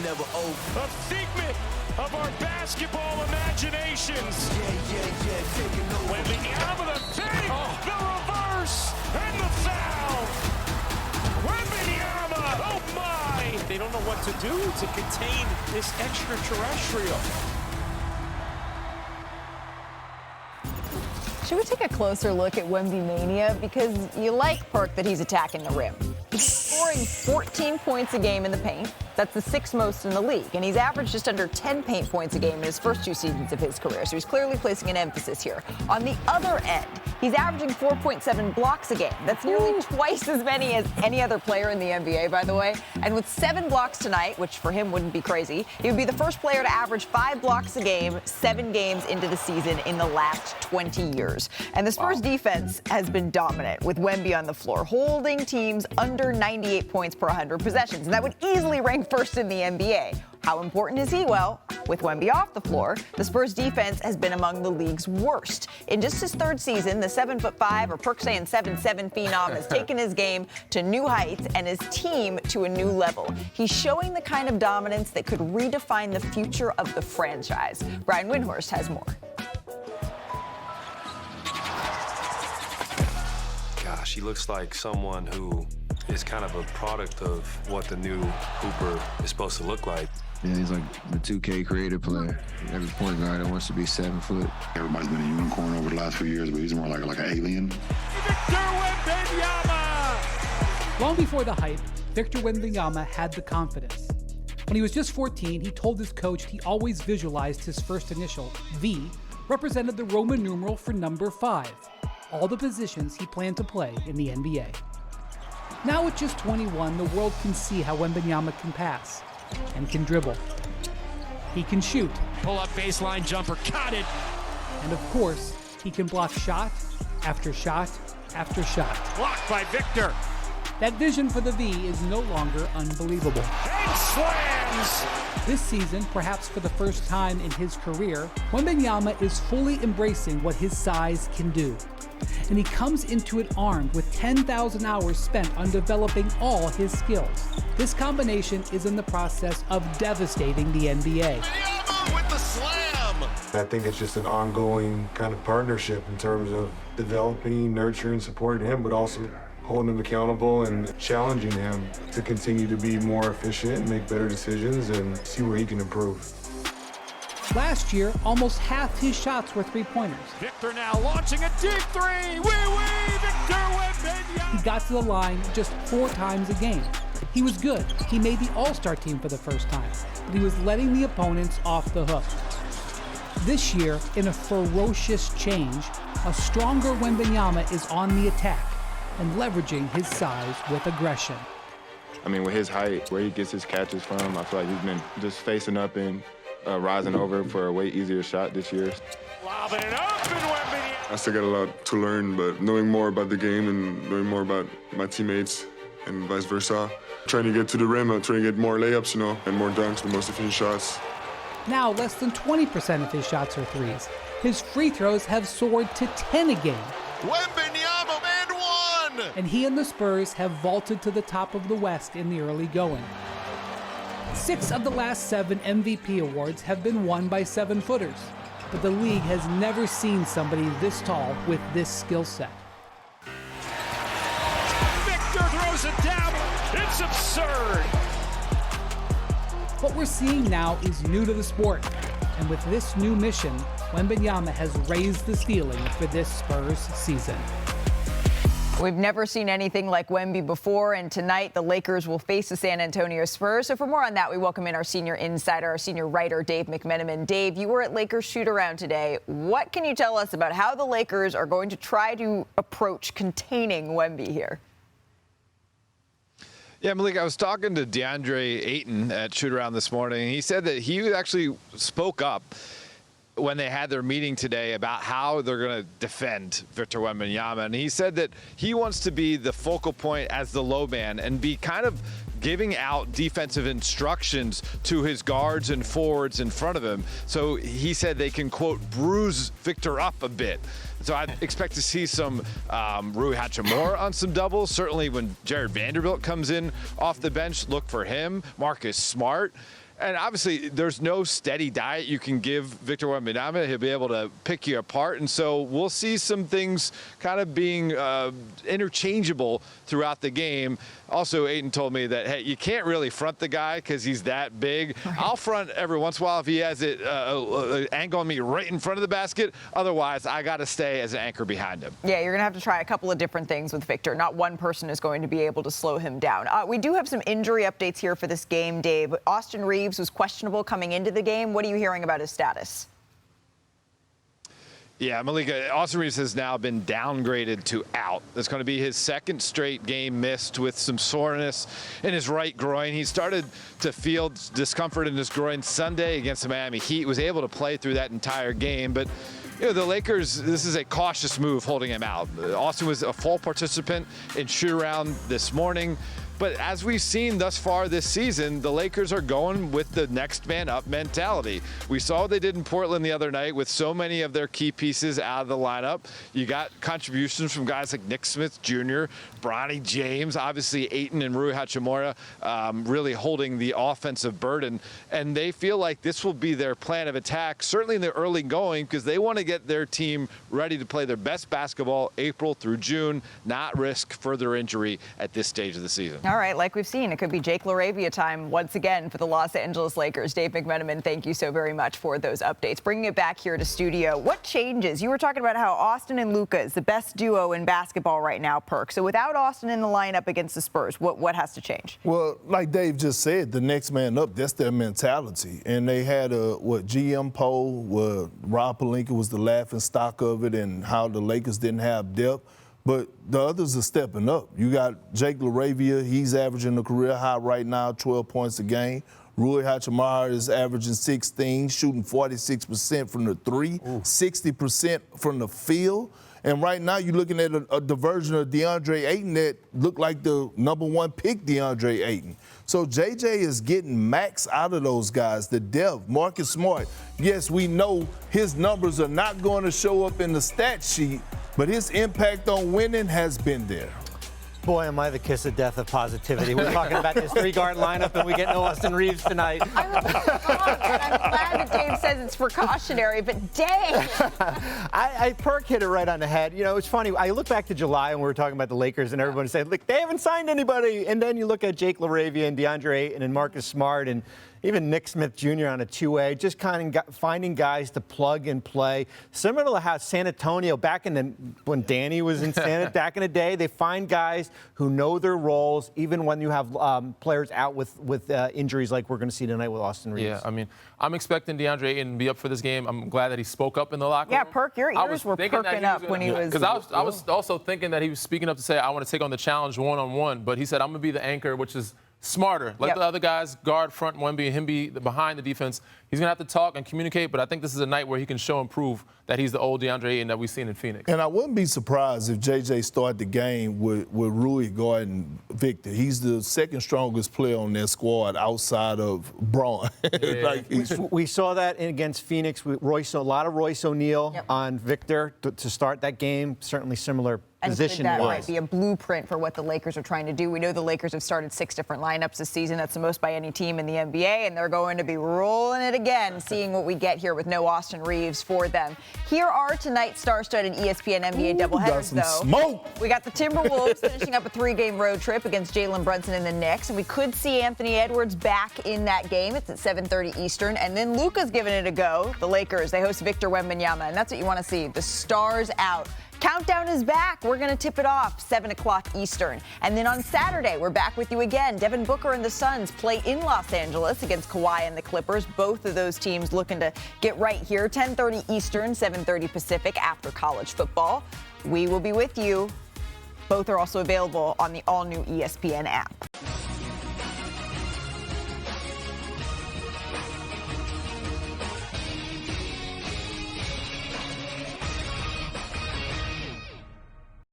never over. A figment of our basketball imaginations. Wembanyama, the fake, the reverse, and the foul. Wembanyama, oh my! They don't know what to do to contain this extraterrestrial. Should we take a closer look at Wemby mania? Because you like, Perk, that he's attacking the rim. He's scoring 14 points a game in the paint. That's the sixth most in the league. And he's averaged just under 10 paint points a game in his first 2 seasons of his career. So he's clearly placing an emphasis here. On the other end, he's averaging 4.7 blocks a game. That's nearly twice as many as any other player in the NBA, by the way. And with 7 blocks tonight, which for him wouldn't be crazy, he would be the first player to average 5 blocks a game 7 games into the season in the last 20 years. And the Spurs defense has been dominant with Wemby on the floor, holding teams under 98 points per 100 possessions. And that would easily rank first in the NBA. How important is he? Well, with Wemby off the floor, the Spurs defense has been among the league's worst. In just his 3rd season, the 7'5", or Perk saying 7'7" phenom has taken his game to new heights and his team to a new level. He's showing the kind of dominance that could redefine the future of the franchise. Brian Windhorst has more. Gosh, he looks like someone who is kind of a product of what the new Hooper is supposed to look like. Yeah, he's like the 2K creative player. Every point guard that wants to be 7 foot. Everybody's been a unicorn over the last few years, but he's more like an alien. Victor Wembanyama! Long before the hype, Victor Wembanyama had the confidence. When he was just 14, he told his coach he always visualized his first initial, V, represented the Roman numeral for number 5. All the positions he planned to play in the NBA. Now at just 21, the world can see how Wembanyama can pass and can dribble. He can shoot. Pull-up baseline jumper, got it. And of course, he can block shot after shot after shot. Blocked by Victor. That vision for the V is no longer unbelievable. And slams! This season, perhaps for the first time in his career, Wembanyama is fully embracing what his size can do. And he comes into it armed with 10,000 hours spent on developing all his skills. This combination is in the process of devastating the NBA. With the slam! I think it's just an ongoing kind of partnership in terms of developing, nurturing, supporting him, but also holding him accountable and challenging him to continue to be more efficient and make better decisions and see where he can improve. Last year, almost half his shots were three-pointers. Victor now launching a deep 3. Victor Wembanyama! He got to the line just 4 times a game. He was good. He made the All-Star team for the first time, but he was letting the opponents off the hook. This year, in a ferocious change, a stronger Wembanyama is on the attack and leveraging his size with aggression. I mean, with his height, where he gets his catches from, I feel like he's been just facing up and rising over for a way easier shot this year. Lobbing it open, Wembanyama! I still got a lot to learn, but knowing more about the game and knowing more about my teammates and vice versa. Trying to get to the rim, trying to get more layups, and more dunks, the most efficient shots. Now, less than 20% of his shots are threes. His free throws have soared to 10 a game. Wembanyama, and 1! And he and the Spurs have vaulted to the top of the West in the early going. 6 of the last 7 MVP awards have been won by 7-footers, but the league has never seen somebody this tall with this skill set. Victor throws it down. It's absurd. What we're seeing now is new to the sport, and with this new mission, Wembanyama has raised the ceiling for this Spurs season. We've never seen anything like Wemby before, and tonight the Lakers will face the San Antonio Spurs. So for more on that, we welcome in our senior insider, our senior writer, Dave McMenamin. Dave, you were at Lakers shoot-around today. What can you tell us about how the Lakers are going to try to approach containing Wemby here? Yeah, Malika, I was talking to DeAndre Ayton at shoot-around this morning. He said that he actually spoke up when they had their meeting today about how they're going to defend Victor Wembanyama. And he said that he wants to be the focal point as the low man and be kind of giving out defensive instructions to his guards and forwards in front of him. So he said they can, quote, bruise Victor up a bit. So I expect to see some Rui Hachimura on some doubles. Certainly when Jared Vanderbilt comes in off the bench, look for him. Marcus Smart. And obviously, there's no steady diet you can give Victor Wembanyama. He'll be able to pick you apart. And so we'll see some things kind of being interchangeable throughout the game. Also, Ayton told me that, hey, you can't really front the guy because he's that big. Right. I'll front every once in a while if he has it angle on me right in front of the basket. Otherwise, I got to stay as an anchor behind him. Yeah, you're going to have to try a couple of different things with Victor. Not one person is going to be able to slow him down. We do have some injury updates here for this game, Dave. Austin Reeves was questionable coming into the game. What are you hearing about his status? Yeah, Malika, Austin Reeves has now been downgraded to out. That's going to be his second straight game missed with some soreness in his right groin. He started to feel discomfort in his groin Sunday against the Miami Heat, was able to play through that entire game. But you know, the Lakers, this is a cautious move holding him out. Austin was a full participant in shoot-around this morning. But as we've seen thus far this season, the Lakers are going with the next man up mentality. We saw what they did in Portland the other night with so many of their key pieces out of the lineup. You got contributions from guys like Nick Smith Jr., Bronny James, obviously Ayton and Rui Hachimura really holding the offensive burden. And they feel like this will be their plan of attack, certainly in the early going, because they want to get their team ready to play their best basketball April through June, not risk further injury at this stage of the season. All right, like we've seen, it could be Jake LaRavia time once again for the Los Angeles Lakers. Dave McMenamin, thank you so very much for those updates. Bringing it back here to studio, what changes? You were talking about how Austin and Luka is the best duo in basketball right now, Perk. So without Austin in the lineup against the Spurs, what has to change? Well, like Dave just said, the next man up, that's their mentality. And they had a GM poll where Rob Pelinka was the laughing stock of it and how the Lakers didn't have depth. But the others are stepping up. You got Jake LaRavia. He's averaging a career high right now, 12 points a game. Rui Hachimura is averaging 16, shooting 46% from the three, 60% from the field. And right now you're looking at a diversion of DeAndre Ayton that looked like the #1 pick DeAndre Ayton. So JJ is getting max out of those guys. The depth, Marcus Smart. Yes, we know his numbers are not going to show up in the stat sheet, but his impact on winning has been there. Boy, am I the kiss of death of positivity. We're talking about this three-guard lineup, and we get no Austin Reeves tonight. I was wrong, and I'm glad that Dave says it's precautionary, but dang. Perk hit it right on the head. You know, it's funny. I look back to July, and we were talking about the Lakers, and everybody said, look, they haven't signed anybody. And then you look at Jake LaRavia and DeAndre Ayton and Marcus Smart and even Nick Smith Jr. on a two-way, just kind of finding guys to plug and play. Similar to how San Antonio, when Danny was in back in the day, they find guys who know their roles, even when you have players out with injuries like we're going to see tonight with Austin Reeves. Yeah, I mean, I'm expecting DeAndre Ayton to be up for this game. I'm glad that he spoke up in the locker room. Yeah, Perk, your ears were perking up when he was. Because I was also thinking that he was speaking up to say, I want to take on the challenge one-on-one, but he said, I'm going to be the anchor, which is smarter. Let the other guys guard front Wemby and him be behind the defense. He's going to have to talk and communicate, but I think this is a night where he can show and prove that he's the old DeAndre Ayton that we've seen in Phoenix. And I wouldn't be surprised if JJ started the game with Rui guarding Victor. He's the second strongest player on their squad outside of Braun. Yeah. We saw that against Phoenix with a lot of Royce O'Neal on Victor to start that game. Certainly similar and position. That might be a blueprint for what the Lakers are trying to do. We know the Lakers have started 6 different lineups this season. That's the most by any team in the NBA, and they're going to be rolling it again, seeing what we get here with no Austin Reeves for them. Here are tonight's star-studded ESPN NBA doubleheaders, though. Smoke. We got the Timberwolves finishing up a 3-game road trip against Jalen Brunson and the Knicks, and we could see Anthony Edwards back in that game. It's at 7:30 Eastern, and then Luka's giving it a go. The Lakers, they host Victor Wembanyama, and that's what you want to see. The stars out. Countdown is back. We're going to tip it off 7 o'clock Eastern. And then on Saturday, we're back with you again. Devin Booker and the Suns play in Los Angeles against Kawhi and the Clippers. Both of those teams looking to get right here. 10:30 Eastern, 7:30 Pacific after college football. We will be with you. Both are also available on the all-new ESPN app.